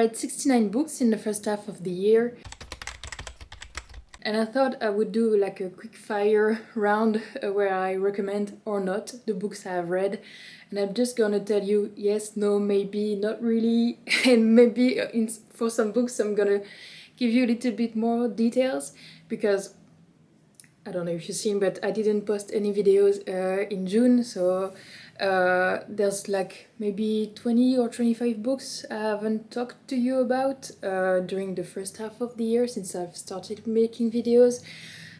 read 69 books in the first half of the year, and I thought I would do like a quick fire round where I recommend or not the books I have read, and I'm just gonna tell you yes, no, maybe, not really, and maybe for some books I'm gonna give you a little bit more details, because I don't know if you've seen, but I didn't post any videos in June, so there's like maybe 20 or 25 books I haven't talked to you about during the first half of the year since I've started making videos.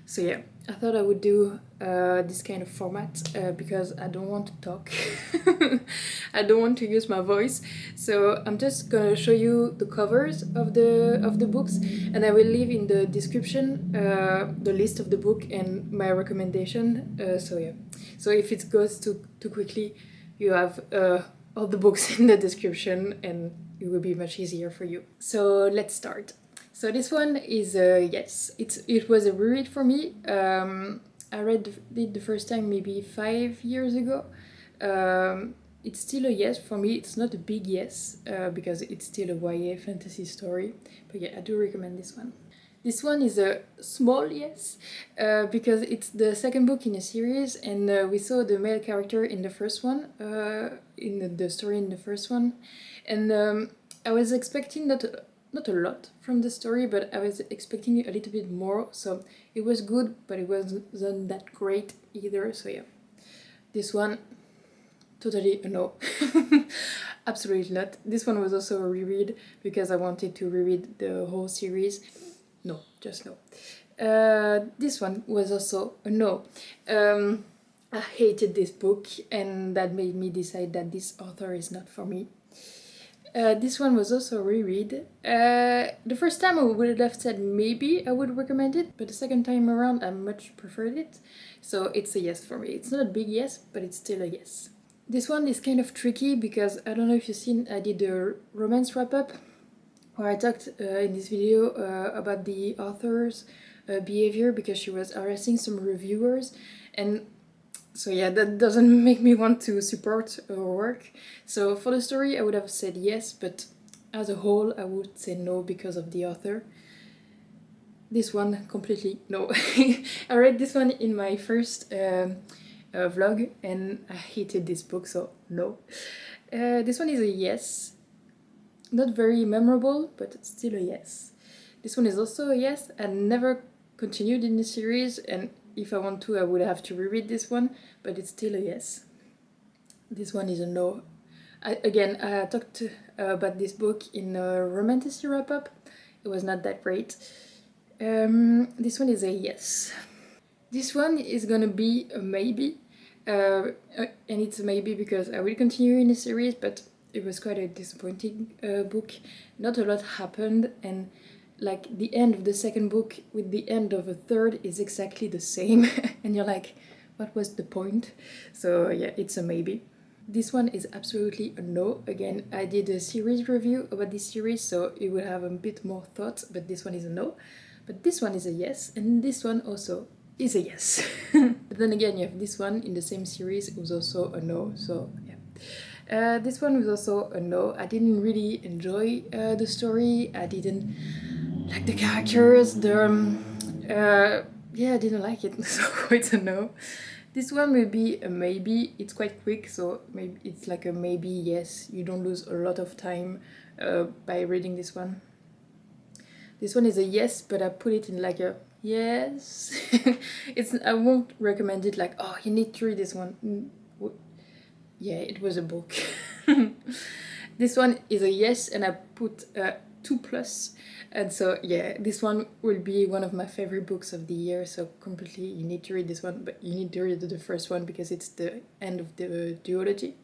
So yeah, I thought I would do this kind of format because I don't want to talk. I don't want to use my voice. So I'm just gonna show you the covers of the books, and I will leave in the description the list of the book and my recommendation. So yeah, so if it goes too quickly, you have all the books in the description and it will be much easier for you. So let's start. So this one is yes, it was a reread for me. I read it the first time maybe 5 years ago. It's still a yes for me. It's not a big yes because it's still a YA fantasy story. But yeah, I do recommend this one. This one is a small yes because it's the second book in a series, and we saw the male character in the first one, in the story in the first one. And I was expecting not a lot from the story, but I was expecting a little bit more, so it was good, but it wasn't that great either. So yeah, this one, totally a no. Absolutely not. This one was also a reread because I wanted to reread the whole series. No, just no. This one was also a no. I hated this book, and that made me decide that this author is not for me. This one was also a reread. The first time I would have said maybe I would recommend it, but the second time around I much preferred it. So it's a yes for me. It's not a big yes, but it's still a yes. This one is kind of tricky because I don't know if you've seen, I did a romance wrap-up where I talked in this video about the author's behavior because she was harassing some reviewers, and so yeah, that doesn't make me want to support her work. So for the story I would have said yes, but as a whole I would say no because of the author. This one, completely no. I read this one in my first vlog and I hated this book, so no. This one is a yes. Not very memorable, but still a yes. This one is also a yes. I never continued in the series, and if I want to I would have to reread this one, but it's still a yes. This one is a no. I talked about this book in a romantasy wrap-up. It was not that great. This one is a yes. This one is gonna be a maybe, and it's a maybe because I will continue in the series, but it was quite a disappointing book. Not a lot happened, and like the end of the second book with the end of a third is exactly the same and you're like, what was the point? So yeah, it's a maybe. This one is absolutely a no. Again, I did a series review about this series, so it will have a bit more thoughts, but this one is a no. But this one is a yes, and this one also is a yes. But then again, you have this one in the same series, it was also a no, so yeah. This one was also a no. I didn't really enjoy the story. I didn't like the characters. Yeah, I didn't like it, so it's a no. This one will be a maybe. It's quite quick, so maybe it's like a maybe yes. You don't lose a lot of time by reading this one. This one is a yes, but I put it in like a yes. I won't recommend it like, oh, you need to read this one. Yeah, it was a book. This one is a yes, and I put 2+, and so yeah, this one will be one of my favorite books of the year, so completely you need to read this one, but you need to read the first one because it's the end of the duology.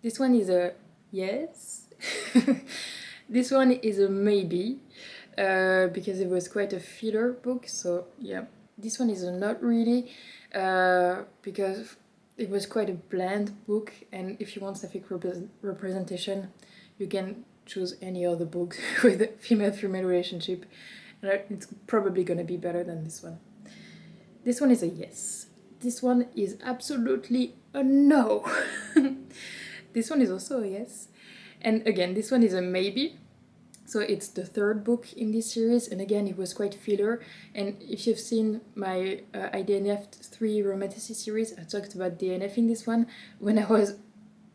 This one is a yes. This one is a maybe because it was quite a filler book, so yeah. This one is a not really because it was quite a bland book, and if you want sapphic representation, you can choose any other book with a female-female relationship, and it's probably gonna be better than this one. This one is a yes. This one is absolutely a no. This one is also a yes. And again, this one is a maybe. So it's the third book in this series, and again it was quite filler. And if you've seen my IDNF 3 romantasy series, I talked about DNF in this one when I was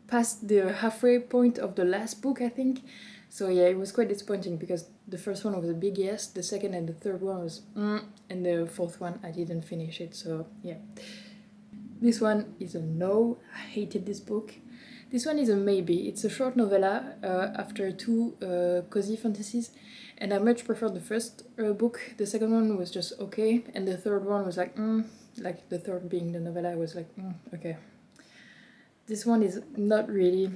past the halfway point of the last book, I think. So yeah, it was quite disappointing because the first one was a big yes, the second and the third one was and the fourth one I didn't finish it, so yeah. This one is a no. I hated this book. This one is a maybe. It's a short novella after two cozy fantasies, and I much preferred the first book. The second one was just okay, and the third one was like the third being the novella, I was like okay. This one is not really.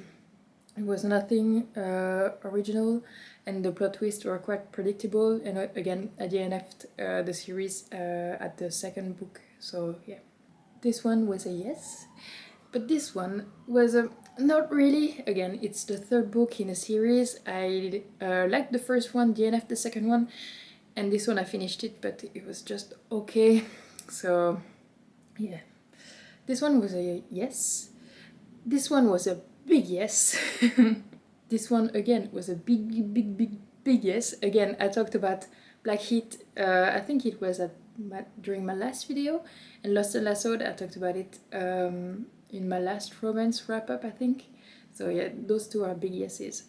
It was nothing original, and the plot twists were quite predictable. And again, I DNF'd the series at the second book, so yeah. This one was a yes, but this one was a not really. Again, it's the third book in a series. I liked the first one, DNF'd the second one, and this one I finished it, but it was just okay. So yeah, this one was a yes. This one was a big yes. This one again was a big yes. Again, I talked about Black Heat, I think it was during my last video, and Lost and Lassoed, I talked about it in my last romance wrap-up, I think. So yeah, those two are big yeses.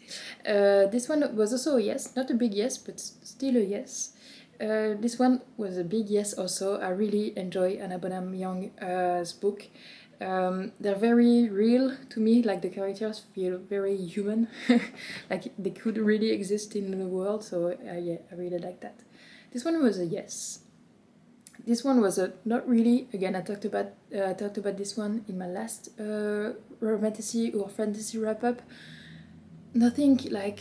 This one was also a yes, not a big yes, but still a yes. This one was a big yes also. I really enjoy Anna Bonham Young's book. They're very real to me, like the characters feel very human, like they could really exist in the world, so yeah, I really like that. This one was a yes. This one was a not really. Again, I talked about this one in my last romantasy or fantasy wrap-up. Nothing like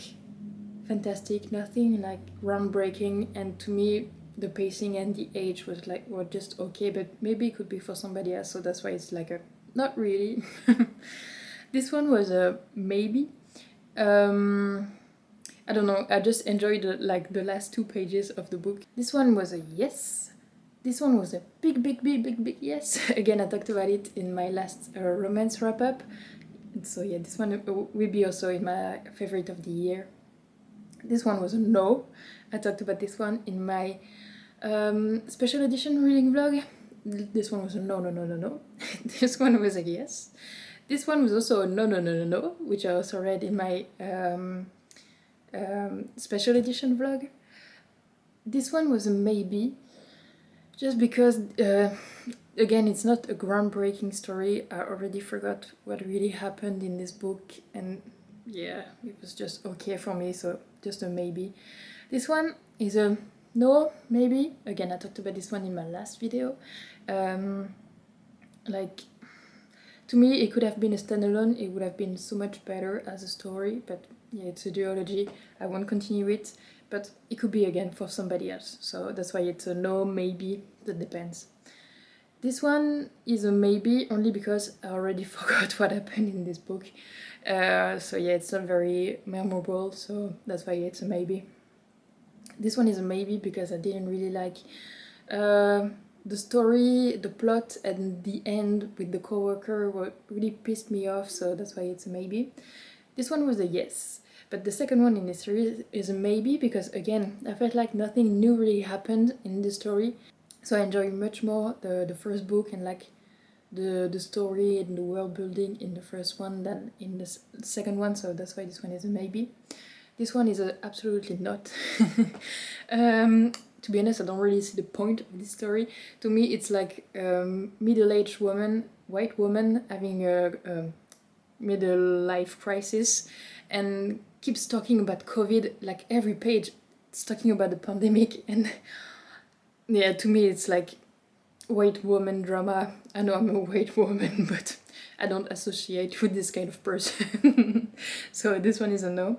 fantastic, nothing like groundbreaking, and to me the pacing and the age were just okay, but maybe it could be for somebody else, so that's why it's like a not really. This one was a maybe. I don't know, I just enjoyed the last 2 pages of the book. This one was a yes. This one was a big yes. Again, I talked about it in my last romance wrap-up. So yeah, this one will be also in my favorite of the year. This one was a no. I talked about this one in my special edition reading vlog. This one was a no. This one was a yes. This one was also a no, which I also read in my special edition vlog. This one was a maybe, just because again, it's not a groundbreaking story. I already forgot what really happened in this book, and yeah, it was just okay for me, so just a maybe. This one is a no, maybe. Again, I talked about this one in my last video. Like, to me, it could have been a standalone. It would have been so much better as a story, but yeah, it's a duology. I won't continue it, but it could be again for somebody else. So that's why it's a no, maybe, that depends. This one is a maybe only because I already forgot what happened in this book. So yeah, it's not very memorable, so that's why it's a maybe. This one is a maybe because I didn't really like the story, the plot, and the end with the coworker really pissed me off, so that's why it's a maybe. This one was a yes, but the second one in this series is a maybe because, again, I felt like nothing new really happened in the story, so I enjoy much more the first book and like the story and the world building in the first one than in the second one, so that's why this one is a maybe. This one is absolutely not. To be honest, I don't really see the point of this story. To me, it's like middle-aged woman, white woman, having a middle life crisis and keeps talking about COVID, like every page it's talking about the pandemic, and yeah, to me it's like white woman drama. I know I'm a white woman, but I don't associate with this kind of person. So this one is a no.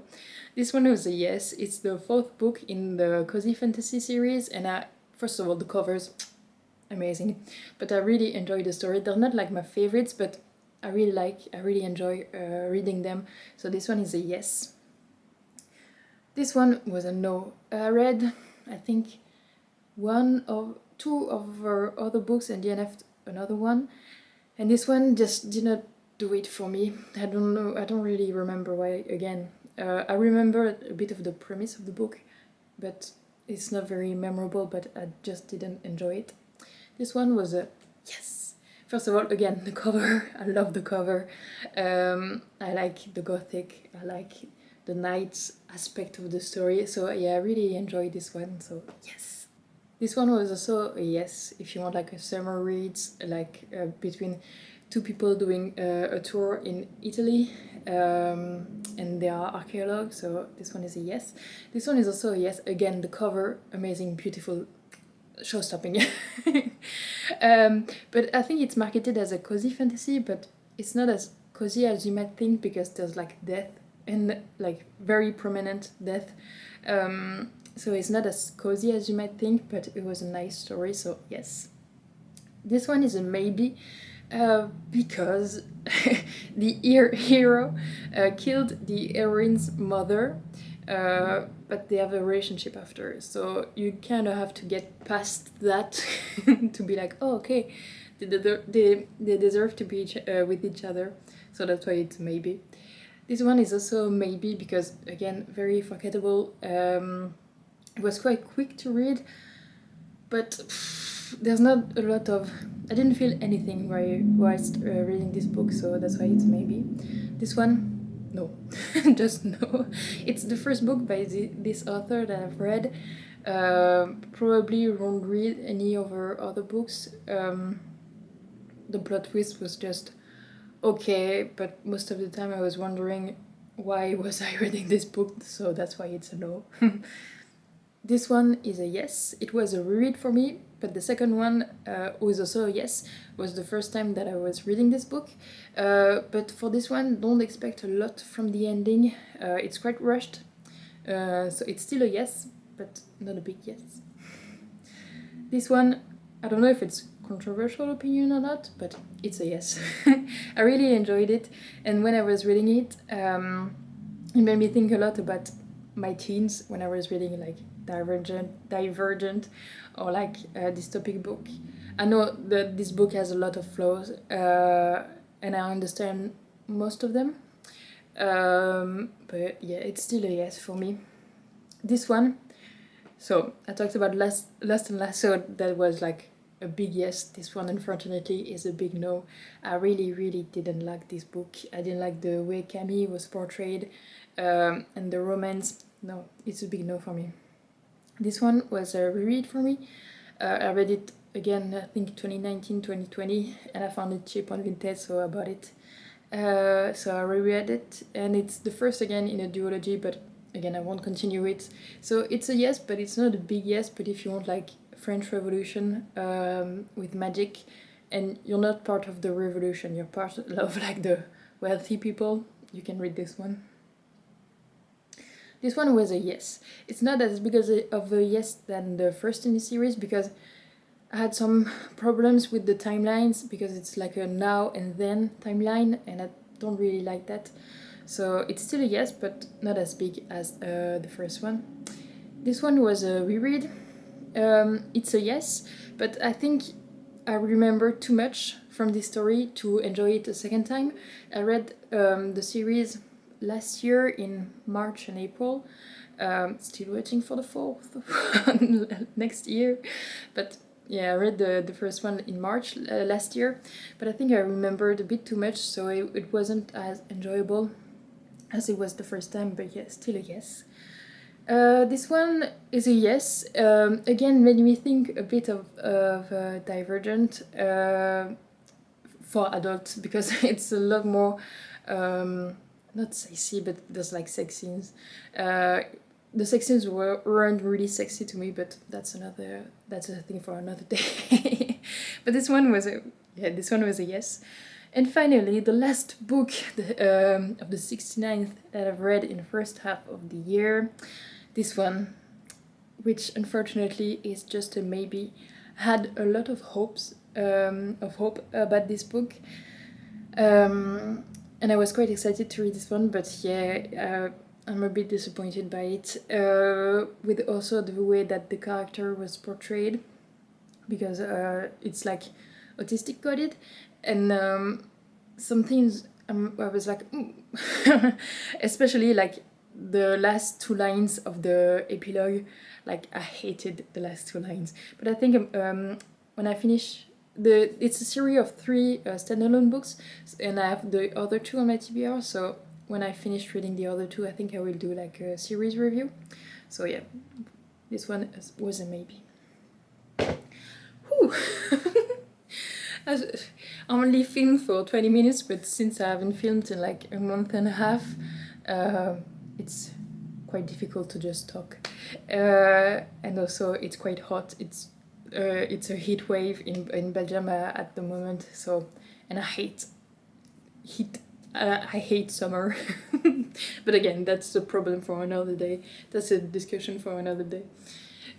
This one was a yes. It's the 4th book in the Cozy Fantasy series, and first of all, the covers, amazing. But I really enjoy the story. They're not like my favorites, but I really enjoy reading them. So this one is a yes. This one was a no. I read, I think, 1 or 2 of her other books and DNF'd another one. And this one just did not do it for me. I don't know, I don't really remember why, again. I remember a bit of the premise of the book, but it's not very memorable, but I just didn't enjoy it. This one was a yes! First of all, again, the cover. I love the cover. I like the gothic, I like the night aspect of the story, so yeah, I really enjoyed this one, so yes! This one was also a yes, if you want like a summer reads, like between two people doing a tour in Italy, and they are archaeologues, so this one is a yes. This one is also a yes. Again, the cover, amazing, beautiful, show-stopping. But I think it's marketed as a cozy fantasy, but it's not as cozy as you might think, because there's like death, and like very prominent death. So it's not as cozy as you might think, but it was a nice story, so yes. This one is a maybe, because the hero killed the heroine's mother, but they have a relationship after, so you kind of have to get past that to be like, oh, okay, they deserve to be with each other, so that's why it's maybe. This one is also maybe because, again, very forgettable. It was quite quick to read, but there's not a lot of... I didn't feel anything whilst reading this book, so that's why it's maybe. This one, no. Just no. It's the first book by this author that I've read. Probably won't read any of her other books. The plot twist was just okay, but most of the time I was wondering why was I reading this book, so that's why it's a no. This one is a yes. It was a reread for me, but the second one was also a yes. Was the first time that I was reading this book. But for this one, don't expect a lot from the ending. It's quite rushed, so it's still a yes, but not a big yes. This one, I don't know if it's controversial opinion or not, but it's a yes. I really enjoyed it, and when I was reading it, it made me think a lot about my teens when I was reading like Divergent or like a dystopic book. I know that this book has a lot of flaws, and I understand most of them, but yeah, it's still a yes for me. This one, so I talked about Last and Last, so that was like a big yes. This one, unfortunately, is a big no. I really didn't like this book. I didn't like the way Camille was portrayed, and the romance. No, it's a big no for me. This one was a reread for me. I read it again, I think 2019, 2020, and I found it cheap on Vinted, so I bought it. So I reread it, and it's the first again in a duology, but again, I won't continue it. So it's a yes, but it's not a big yes, but if you want like French Revolution with magic, and you're not part of the revolution, you're part of like the wealthy people, you can read this one. This one was a yes. It's not as big of a yes than the first in the series, because I had some problems with the timelines, because it's like a now and then timeline, and I don't really like that. So it's still a yes, but not as big as the first one. This one was a reread. It's a yes, but I think I remember too much from this story to enjoy it a second time. I read the series last year in March and April. Still waiting for the fourth next year, but yeah, I read the first one in March last year, but I think I remembered a bit too much, so it wasn't as enjoyable as it was the first time, but yeah, still a yes. This one is a yes. Again, made me think a bit of Divergent for adults, because it's a lot more not sexy, but there's like sex scenes. The sex scenes weren't really sexy to me, but that's a thing for another day. But this one was a yes. And finally, the last book of the 69th that I've read in the first half of the year. This one, which unfortunately is just a maybe. I had a lot of hope about this book. And I was quite excited to read this one, but yeah, I'm a bit disappointed by it, with also the way that the character was portrayed, because it's like autistic coded, and some things I was like, especially like the last 2 lines of the epilogue, like I hated the last 2 lines. But I think when I finish it's a series of 3 standalone books, and I have the other 2 on my TBR, so when I finish reading the other 2, I think I will do like a series review. So yeah, this one was a maybe. Whew. I only filmed for 20 minutes, but since I haven't filmed in like a month and a half, it's quite difficult to just talk. And also it's quite hot. It's a heat wave in Belgium at the moment, so, and I hate heat. I hate summer. But again, that's a problem for another day. That's a discussion for another day.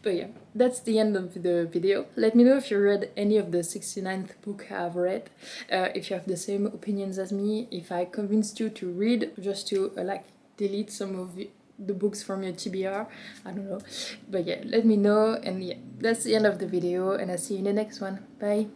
But yeah, that's the end of the video. Let me know if you read any of the 69th book I've read, if you have the same opinions as me, if I convinced you to read, just to like delete some of the books from your TBR, I don't know. But yeah, let me know, and yeah, that's the end of the video, and I'll see you in the next one. Bye!